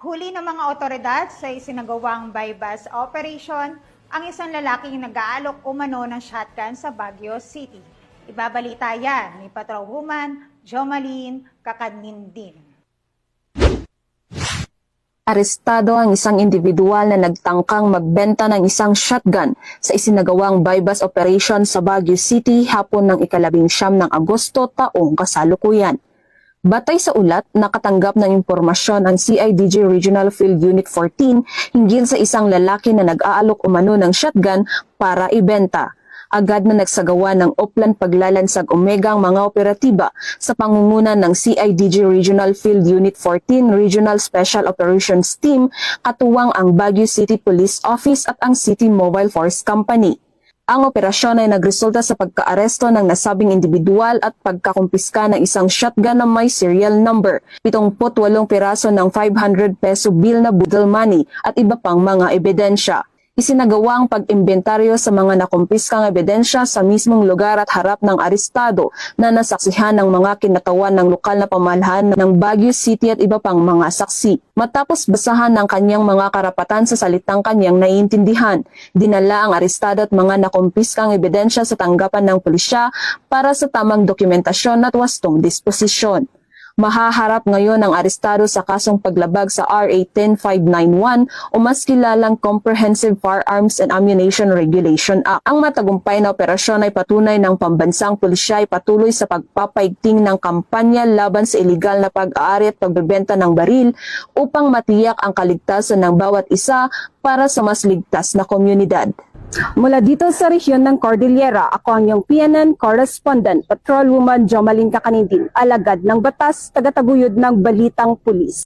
Huli ng mga otoridad sa isinagawang bypass operation ang isang lalaking nag-aalok umano ng shotgun sa Baguio City. Ibabalita yan ni Patrolwoman Jomaline Kakadnindin. Arestado ang isang individual na nagtangkang magbenta ng isang shotgun sa isinagawang bypass operation sa Baguio City hapon ng ika-19 ng Agosto taong kasalukuyan. Batay sa ulat, nakatanggap ng impormasyon ang CIDG Regional Field Unit 14 hinggil sa isang lalaki na nag-aalok umano ng shotgun para ibenta. Agad na nagsagawa ng uplan paglalansag Omega ang mga operatiba sa pangunguna ng CIDG Regional Field Unit 14 Regional Special Operations Team, katuwang ang Baguio City Police Office at ang City Mobile Force Company. Ang operasyon ay nagresulta sa pagkaaresto ng nasabing individual at pagkakumpiska ng isang shotgun na may serial number, 78 piraso ng 500 peso bill na budol money at iba pang mga ebidensya. Isinagawa ang pag-imbentaryo sa mga nakumpiskang ebidensya sa mismong lugar at harap ng arestado na nasaksihan ng mga kinatawan ng lokal na pamahalaan ng Baguio City at iba pang mga saksi. Matapos basahan ng kanyang mga karapatan sa salitang kanyang naiintindihan, dinala ang arestado at mga nakumpiskang ebidensya sa tanggapan ng pulisya para sa tamang dokumentasyon at wastong disposisyon. Mahaharap ngayon ang arestado sa kasong paglabag sa RA 10591 o mas kilalang Comprehensive Firearms and Ammunition Regulation Act. Ang matagumpay na operasyon ay patunay ng pambansang pulisya ay patuloy sa pagpapaigting ng kampanya laban sa iligal na pag-aari at pagbebenta ng baril upang matiyak ang kaligtasan ng bawat isa para sa mas ligtas na komunidad. Mula dito sa rehiyon ng Cordillera, ako ang iyong PNN correspondent, Patrolwoman Jomaline Kakadnindin, alagad ng batas, tagataguyod ng Balitang Pulis.